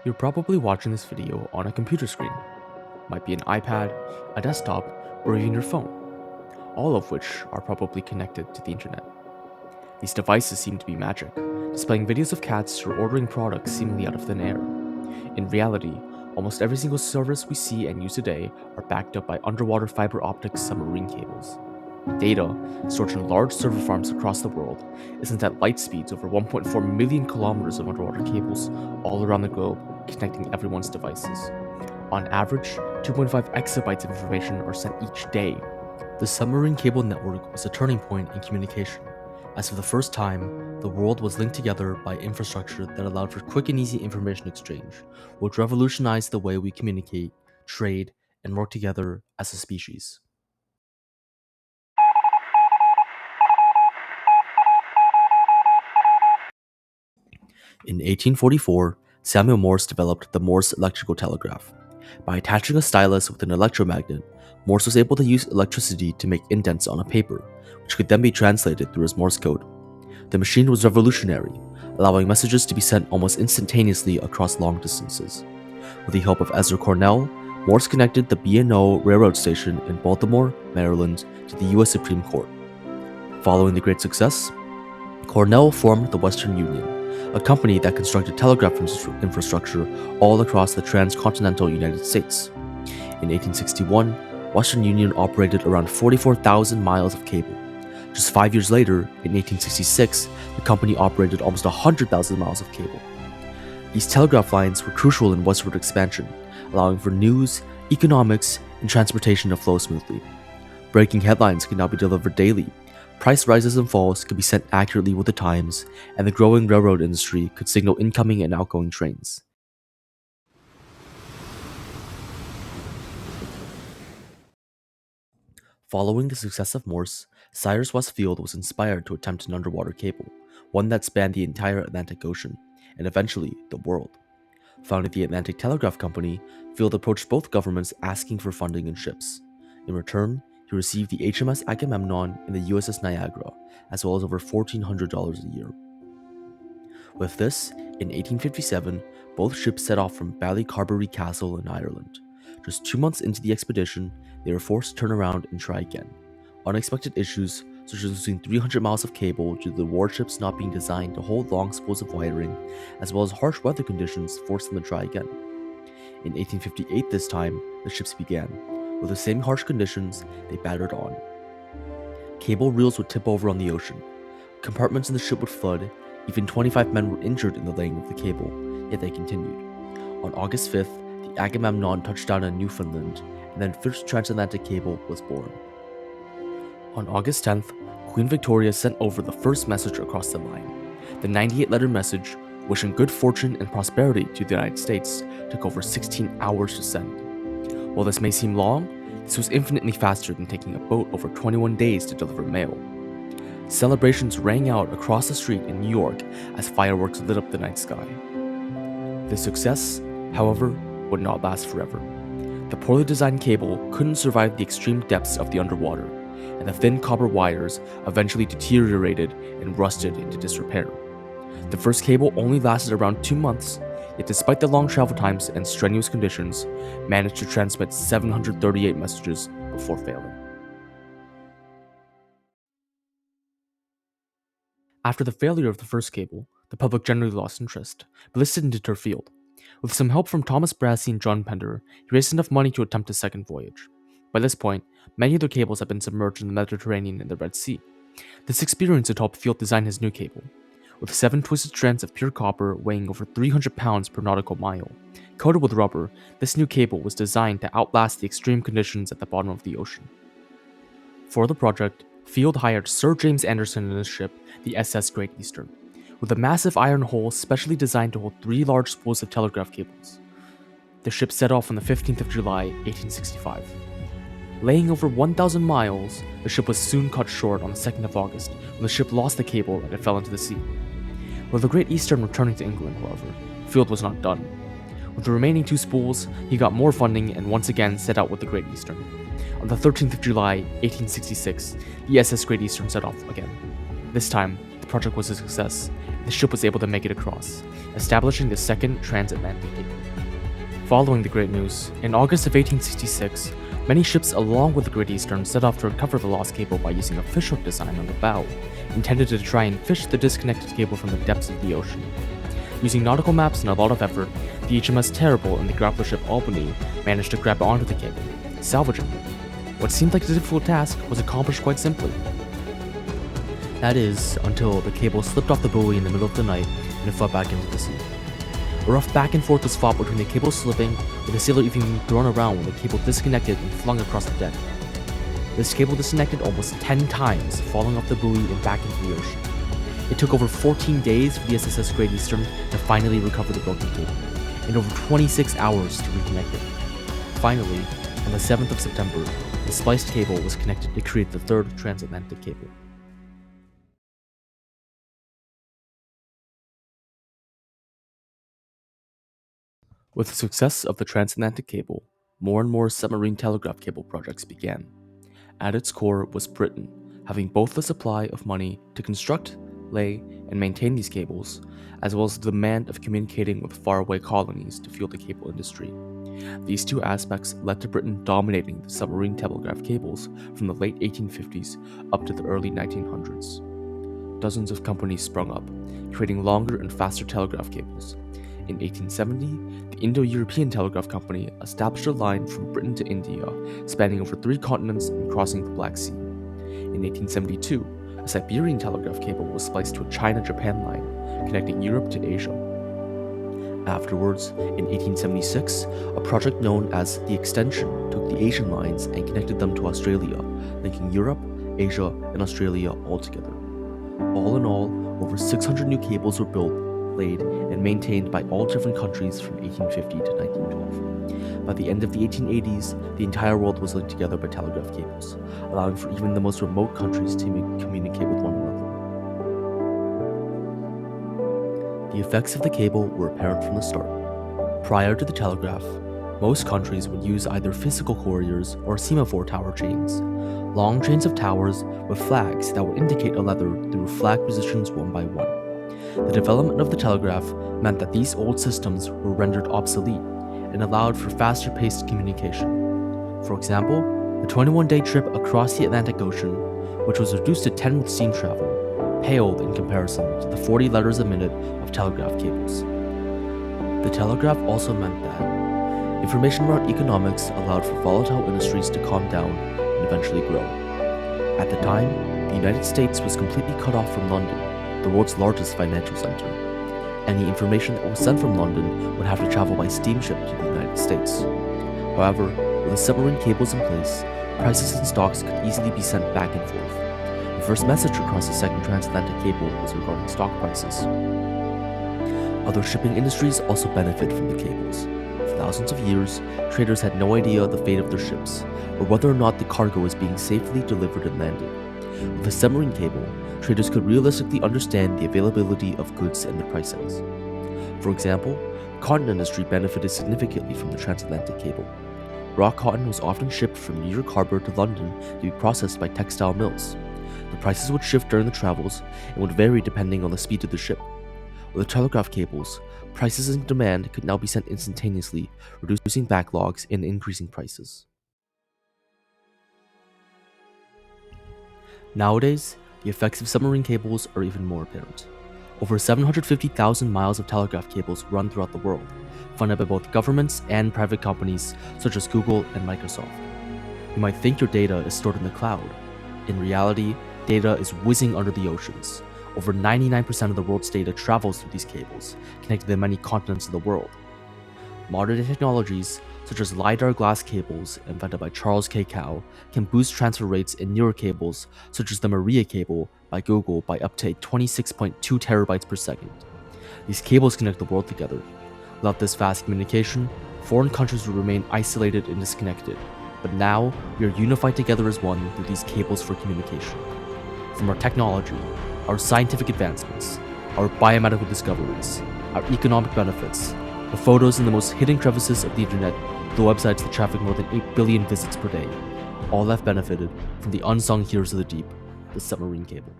You're probably watching this video on a computer screen. Might be an iPad, a desktop, or even your phone, all of which are probably connected to the internet. These devices seem to be magic, displaying videos of cats or ordering products seemingly out of thin air. In reality, almost every single service we see and use today are backed up by underwater fiber optic submarine cables. Data, stored in large server farms across the world, is sent at light speeds over 1.4 million kilometers of underwater cables all around the globe, connecting everyone's devices. On average, 2.5 exabytes of information are sent each day. The submarine cable network was a turning point in communication, as for the first time, the world was linked together by infrastructure that allowed for quick and easy information exchange, which revolutionized the way we communicate, trade, and work together as a species. In 1844, Samuel Morse developed the Morse electrical telegraph. By attaching a stylus with an electromagnet, Morse was able to use electricity to make indents on a paper, which could then be translated through his Morse code. The machine was revolutionary, allowing messages to be sent almost instantaneously across long distances. With the help of Ezra Cornell, Morse connected the B&O Railroad Station in Baltimore, Maryland, to the U.S. Supreme Court. Following the great success, Cornell formed the Western Union, a company that constructed telegraph infrastructure all across the transcontinental United States. In 1861, Western Union operated around 44,000 miles of cable. Just 5 years later, in 1866, the company operated almost 100,000 miles of cable. These telegraph lines were crucial in westward expansion, allowing for news, economics, and transportation to flow smoothly. Breaking headlines could now be delivered daily. Price rises and falls could be sent accurately with the times, and the growing railroad industry could signal incoming and outgoing trains. Following the success of Morse, Cyrus West Field was inspired to attempt an underwater cable, one that spanned the entire Atlantic Ocean, and eventually the world. Founding the Atlantic Telegraph Company, Field approached both governments asking for funding and ships. In return, he received the HMS Agamemnon and the USS Niagara, as well as over $1,400 a year. With this, in 1857, both ships set off from Ballycarbery Castle in Ireland. Just 2 months into the expedition, they were forced to turn around and try again. Unexpected issues, such as losing 300 miles of cable due to the warships not being designed to hold long spools of wiring, as well as harsh weather conditions, forced them to try again. In 1858 this time, the ships began. With the same harsh conditions, they battered on. Cable reels would tip over on the ocean. Compartments in the ship would flood. Even 25 men were injured in the laying of the cable, yet they continued. On August 5th, the Agamemnon touched down in Newfoundland, and then first transatlantic cable was born. On August 10th, Queen Victoria sent over the first message across the line. The 98-letter message, wishing good fortune and prosperity to the United States, took over 16 hours to send. While this may seem long, this was infinitely faster than taking a boat over 21 days to deliver mail. Celebrations rang out across the street in New York as fireworks lit up the night sky. This success, however, would not last forever. The poorly designed cable couldn't survive the extreme depths of the underwater, and the thin copper wires eventually deteriorated and rusted into disrepair. The first cable only lasted around 2 months, yet despite the long travel times and strenuous conditions, managed to transmit 738 messages before failing. After the failure of the first cable, the public generally lost interest, but listed into Turf Field. With some help from Thomas Brassey and John Pender, he raised enough money to attempt a second voyage. By this point, many of their cables had been submerged in the Mediterranean and the Red Sea. This experience would help Field design his new cable. With 7 twisted strands of pure copper weighing over 300 pounds per nautical mile, coated with rubber, this new cable was designed to outlast the extreme conditions at the bottom of the ocean. For the project, Field hired Sir James Anderson and his ship, the SS Great Eastern, with a massive iron hull specially designed to hold 3 large spools of telegraph cables. The ship set off on the 15th of July, 1865. Laying over 1,000 miles, the ship was soon cut short on the 2nd of August when the ship lost the cable and it fell into the sea. With the Great Eastern returning to England, however, Field was not done. With the remaining 2 spools, he got more funding and once again set out with the Great Eastern. On the 13th of July, 1866, the SS Great Eastern set off again. This time, the project was a success, and the ship was able to make it across, establishing the second transatlantic cable. Following the great news, in August of 1866, many ships along with the Great Eastern set off to recover the lost cable by using a fishhook design on the bow, intended to try and fish the disconnected cable from the depths of the ocean. Using nautical maps and a lot of effort, the HMS Terrible and the grappler ship Albany managed to grab onto the cable, salvaging it. What seemed like a difficult task was accomplished quite simply. That is, until the cable slipped off the buoy in the middle of the night and it fell back into the sea. A rough back and forth was fought between the cable slipping, with the sailor even being thrown around when the cable disconnected and flung across the deck. This cable disconnected almost 10 times, falling off the buoy and back into the ocean. It took over 14 days for the SSS Great Eastern to finally recover the broken cable, and over 26 hours to reconnect it. Finally, on the 7th of September, the spliced cable was connected to create the third transatlantic cable. With the success of the transatlantic cable, more and more submarine telegraph cable projects began. At its core was Britain, having both the supply of money to construct, lay, and maintain these cables, as well as the demand of communicating with faraway colonies to fuel the cable industry. These two aspects led to Britain dominating the submarine telegraph cables from the late 1850s up to the early 1900s. Dozens of companies sprung up, creating longer and faster telegraph cables. In 1870, the Indo-European Telegraph Company established a line from Britain to India, spanning over 3 continents and crossing the Black Sea. In 1872, a Siberian telegraph cable was spliced to a China-Japan line, connecting Europe to Asia. Afterwards, in 1876, a project known as the Extension took the Asian lines and connected them to Australia, linking Europe, Asia, and Australia all together. All in all, over 600 new cables were built, laid, and maintained by all different countries from 1850 to 1912. By the end of the 1880s, the entire world was linked together by telegraph cables, allowing for even the most remote countries to communicate with one another. The effects of the cable were apparent from the start. Prior to the telegraph, most countries would use either physical couriers or semaphore tower chains, long chains of towers with flags that would indicate a letter through flag positions one by one. The development of the telegraph meant that these old systems were rendered obsolete and allowed for faster-paced communication. For example, the 21-day trip across the Atlantic Ocean, which was reduced to 10 with steam travel, paled in comparison to the 40 letters a minute of telegraph cables. The telegraph also meant that information around economics allowed for volatile industries to calm down and eventually grow. At the time, the United States was completely cut off from London, the world's largest financial center. Any information that was sent from London would have to travel by steamship to the United States. However, with the submarine cables in place, prices and stocks could easily be sent back and forth. The first message across the second transatlantic cable was regarding stock prices. Other shipping industries also benefit from the cables. For thousands of years, traders had no idea the fate of their ships, or whether or not the cargo was being safely delivered and landed. With a submarine cable, traders could realistically understand the availability of goods and their pricings. For example, the cotton industry benefited significantly from the transatlantic cable. Raw cotton was often shipped from New York Harbor to London to be processed by textile mills. The prices would shift during the travels and would vary depending on the speed of the ship. With the telegraph cables, prices and demand could now be sent instantaneously, reducing backlogs and increasing prices. Nowadays, the effects of submarine cables are even more apparent. Over 750,000 miles of telegraph cables run throughout the world, funded by both governments and private companies such as Google and Microsoft. You might think your data is stored in the cloud. In reality, data is whizzing under the oceans. Over 99% of the world's data travels through these cables, connecting the many continents of the world. Modern technologies, such as LiDAR glass cables invented by Charles K. Kao, can boost transfer rates in newer cables, such as the Maria cable by Google, by up to 26.2 terabytes per second. These cables connect the world together. Without this fast communication, foreign countries would remain isolated and disconnected. But now, we are unified together as one through these cables for communication. From our technology, our scientific advancements, our biomedical discoveries, our economic benefits, the photos in the most hidden crevices of the internet, the websites that traffic more than 8 billion visits per day, all have benefited from the unsung heroes of the deep, the submarine cable.